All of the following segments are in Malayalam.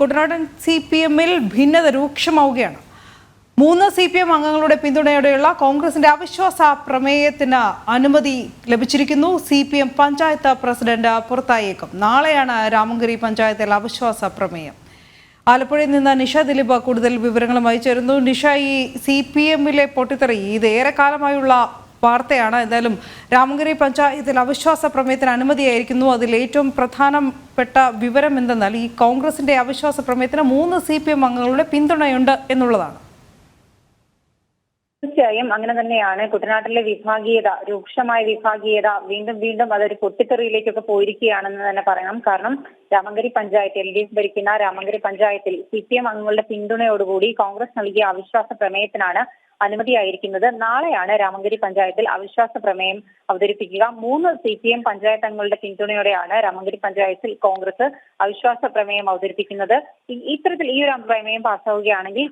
കുട്ടനാടൻ CPM-ൽ ഭിന്നത രൂക്ഷമാവുകയാണ്. 3 CPM അംഗങ്ങളുടെ പിന്തുണയോടെയുള്ള കോൺഗ്രസിന്റെ അവിശ്വാസ പ്രമേയത്തിന് അനുമതി ലഭിച്ചിരിക്കുന്നു. CPM പഞ്ചായത്ത് പ്രസിഡന്റ് പുറത്തായേക്കും. നാളെയാണ് രാമങ്കരി പഞ്ചായത്തിൽ അവിശ്വാസ പ്രമേയം. ആലപ്പുഴയിൽ നിന്ന് നിഷ ദിലീപ് കൂടുതൽ വിവരങ്ങളുമായി ചേരുന്നു. നിഷ, ഈ CPM-ലെ പൊട്ടിത്തെറി ഇത് ഏറെക്കാലമായുള്ള വാർത്തയാണ്. എന്തായാലും രാമങ്കരി പഞ്ചായത്തിൽ അവിശ്വാസ പ്രമേയത്തിന് അനുമതിയായിരിക്കുന്നു. അതിൽ ഏറ്റവും പ്രധാനപ്പെട്ട വിവരം എന്തെന്നാൽ ഈ കോൺഗ്രസിന്റെ അവിശ്വാസ പ്രമേയത്തിന് 3 CPM അംഗങ്ങളുടെ പിന്തുണയുണ്ട് എന്നുള്ളതാണ്. തീർച്ചയായും അങ്ങനെ തന്നെയാണ്. കുട്ടനാട്ടിലെ വിഭാഗീയത, രൂക്ഷമായ വിഭാഗീയത വീണ്ടും അതൊരു പൊട്ടിത്തെറിയിലേക്കൊക്കെ പോയിരിക്കുകയാണെന്ന് തന്നെ പറയാം. കാരണം രാമങ്കരി പഞ്ചായത്ത്, LDF ഭരിക്കുന്ന രാമങ്കരി പഞ്ചായത്തിൽ CPM അംഗങ്ങളുടെ പിന്തുണയോടുകൂടി കോൺഗ്രസ് നൽകിയ അവിശ്വാസ പ്രമേയത്തിനാണ് അനുമതിയായിരിക്കുന്നത്. നാളെയാണ് രാമങ്കരി പഞ്ചായത്തിൽ അവിശ്വാസ പ്രമേയം അവതരിപ്പിക്കുക. 3 CPM പഞ്ചായത്ത് അംഗങ്ങളുടെ പിന്തുണയോടെയാണ് രാമങ്കരി പഞ്ചായത്തിൽ കോൺഗ്രസ് അവിശ്വാസ പ്രമേയം അവതരിപ്പിക്കുന്നത്. ഇത്തരത്തിൽ ഈ ഒരു പ്രമേയം പാസ്സാവുകയാണെങ്കിൽ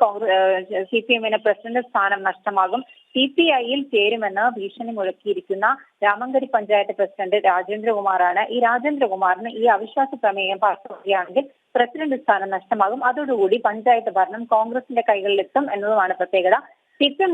CPM-ന് പ്രസിഡന്റ് സ്ഥാനം നഷ്ടമാകും. CPI-യിൽ ചേരുമെന്ന് ഭീഷണി മുഴക്കിയിരിക്കുന്ന രാമങ്കരി പഞ്ചായത്ത് പ്രസിഡന്റ് രാജേന്ദ്രകുമാറാണ്. ഈ രാജേന്ദ്രകുമാറിന് ഈ അവിശ്വാസ പ്രമേയം പാസ്സാവുകയാണെങ്കിൽ പ്രസിഡന്റ് സ്ഥാനം നഷ്ടമാകും. അതോടുകൂടി പഞ്ചായത്ത് ഭരണം കോൺഗ്രസിന്റെ കൈകളിലെത്തും എന്നതുമാണ് പ്രത്യേകത. CPM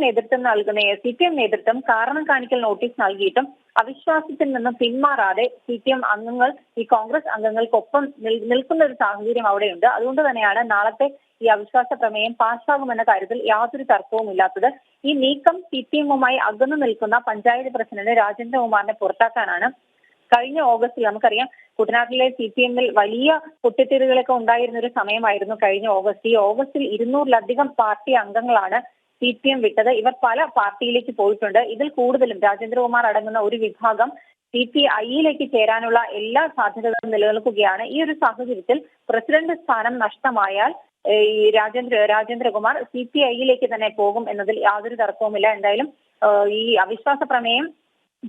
നേതൃത്വം കാരണം കാണിക്കൽ നോട്ടീസ് നൽകിയിട്ടും അവിശ്വാസത്തിൽ നിന്ന് പിന്മാറാതെ CPM അംഗങ്ങൾ ഈ കോൺഗ്രസ് അംഗങ്ങൾക്കൊപ്പം നിൽക്കുന്ന ഒരു സാഹചര്യം അവിടെയുണ്ട്. അതുകൊണ്ട് തന്നെയാണ് നാളത്തെ ഈ അവിശ്വാസ പ്രമേയം പാസ്സാകുമെന്ന കാര്യത്തിൽ യാതൊരു തർക്കവും ഇല്ലാത്തത്. ഈ നീക്കം CPM-മായി അകന്നു നിൽക്കുന്ന പഞ്ചായത്ത് പ്രസിഡന്റ് രാജേന്ദ്രകുമാറിനെ പുറത്താക്കാനാണ്. കഴിഞ്ഞ ഓഗസ്റ്റിൽ നമുക്കറിയാം, കുട്ടനാട്ടിലെ CPM-ൽ വലിയ പൊട്ടിത്തെറികളൊക്കെ ഉണ്ടായിരുന്ന ഒരു സമയമായിരുന്നു കഴിഞ്ഞ ഓഗസ്റ്റ്. ഈ ഓഗസ്റ്റിൽ 200-ലധികം പാർട്ടി അംഗങ്ങളാണ് CPM വിട്ടത്. ഇവർ പല പാർട്ടിയിലേക്ക് പോയിട്ടുണ്ട്. ഇതിൽ കൂടുതലും രാജേന്ദ്രകുമാർ അടങ്ങുന്ന ഒരു വിഭാഗം CPI-യിലേക്ക് ചേരാനുള്ള എല്ലാ സാധ്യതകളും നിലനിൽക്കുകയാണ്. ഈ ഒരു സാഹചര്യത്തിൽ പ്രസിഡന്റ് സ്ഥാനം നഷ്ടമായാൽ ഈ രാജേന്ദ്രകുമാർ CPI-യിലേക്ക് തന്നെ പോകും എന്നതിൽ യാതൊരു തർക്കവുമില്ല. എന്തായാലും ഈ അവിശ്വാസ പ്രമേയം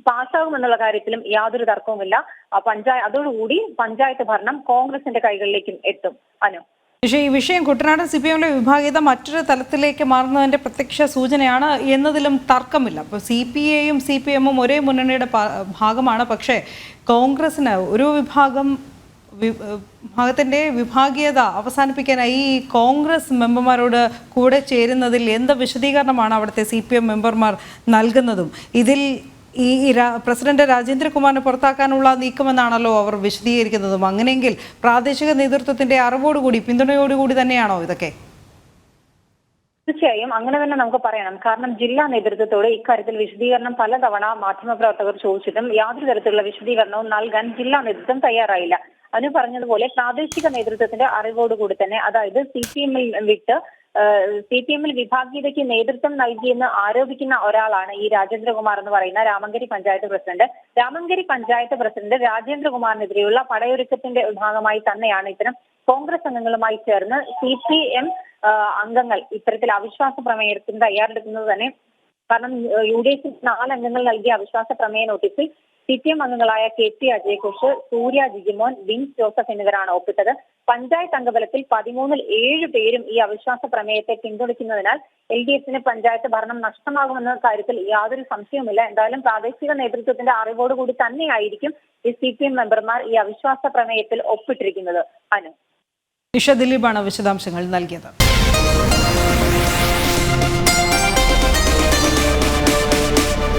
പാസ്സാകുമെന്നുള്ള കാര്യത്തിലും യാതൊരു തർക്കവുമില്ല. അതോടുകൂടി പഞ്ചായത്ത് ഭരണം കോൺഗ്രസിന്റെ കൈകളിലേക്കും എത്തും. പക്ഷേ ഈ വിഷയം കുട്ടനാടൻ CPM-ലെ വിഭാഗീയത മറ്റൊരു തലത്തിലേക്ക് മാറുന്നതിന്റെ പ്രത്യക്ഷ സൂചനയാണ് എന്നതിലും തർക്കമില്ല. അപ്പോൾ CPI-യും CPM-ഉം ഒരേ മുന്നണിയുടെ ഭാഗമാണ്. പക്ഷേ കോൺഗ്രസിന് ഒരു ഭാഗത്തിന്റെ വിഭാഗീയത അവസാനിപ്പിക്കാനായി ഈ കോൺഗ്രസ് മെമ്പർമാരോട് കൂടെ ചേരുന്നതിൽ എന്ത് വിശദീകരണമാണ് അവിടുത്തെ CPM മെമ്പർമാർ നൽകുന്നതും? ഇതിൽ ഈ പ്രസിഡന്റ് രാജേന്ദ്രകുമാറിനെ പുറത്താക്കാനുള്ള നീക്കമെന്നാണല്ലോ അവർ വിശദീകരിക്കുന്നതും. അങ്ങനെയെങ്കിൽ പ്രാദേശിക നേതൃത്വത്തിന്റെ അറിവോടുകൂടി, പിന്തുണയോടുകൂടി തന്നെയാണോ ഇതൊക്കെ? തീർച്ചയായും അങ്ങനെ തന്നെ നമുക്ക് പറയണം. കാരണം ജില്ലാ നേതൃത്വത്തോട് ഇക്കാര്യത്തിൽ വിശദീകരണം പലതവണ മാധ്യമപ്രവർത്തകർ ചോദിച്ചിട്ടും യാതൊരു തരത്തിലുള്ള വിശദീകരണവും നൽകാൻ ജില്ലാ നേതൃത്വം തയ്യാറായില്ല. അനു പറഞ്ഞതുപോലെ പ്രാദേശിക നേതൃത്വത്തിന്റെ അറിവോടുകൂടി തന്നെ, അതായത് CPM-ൽ വിഭാഗീയതയ്ക്ക് നേതൃത്വം നൽകിയെന്ന് ആരോപിക്കുന്ന ഒരാളാണ് ഈ രാജേന്ദ്രകുമാർ എന്ന് പറയുന്ന രാമങ്കരി പഞ്ചായത്ത് പ്രസിഡന്റ്. രാമങ്കരി പഞ്ചായത്ത് പ്രസിഡന്റ് രാജേന്ദ്രകുമാറിനെതിരെയുള്ള പടയൊരുക്കത്തിന്റെ ഭാഗമായി തന്നെയാണ് ഇത്തരം കോൺഗ്രസ് അംഗങ്ങളുമായി ചേർന്ന് CPM അംഗങ്ങൾ ഇത്തരത്തിൽ അവിശ്വാസ പ്രമേയത്തിന് തയ്യാറെടുക്കുന്നത് തന്നെ. കാരണം UDF 4 അംഗങ്ങൾ നൽകിയ അവിശ്വാസ പ്രമേയ നോട്ടീസിൽ CPM അംഗങ്ങളായ KP അജയ്ഘോഷ്, സൂര്യ ജിജിമോൻ, വിൻസ് ജോസഫ് എന്നിവരാണ് ഒപ്പിട്ടത്. പഞ്ചായത്ത് അംഗബലത്തിൽ 13-ൽ 7 പേരും ഈ അവിശ്വാസ പ്രമേയത്തെ പിന്തുണയ്ക്കുന്നതിനാൽ LDF-ന് പഞ്ചായത്ത് ഭരണം നഷ്ടമാകുമെന്ന കാര്യത്തിൽ യാതൊരു സംശയവുമില്ല. എന്തായാലും പ്രാദേശിക നേതൃത്വത്തിന്റെ അറിവോടുകൂടി തന്നെയായിരിക്കും ഈ CPM മെമ്പർമാർ ഈ അവിശ്വാസ പ്രമേയത്തിൽ ഒപ്പിട്ടിരിക്കുന്നത്. നിഷ ദിലീപാണ് വിശദാംശങ്ങൾ നൽകിയത്.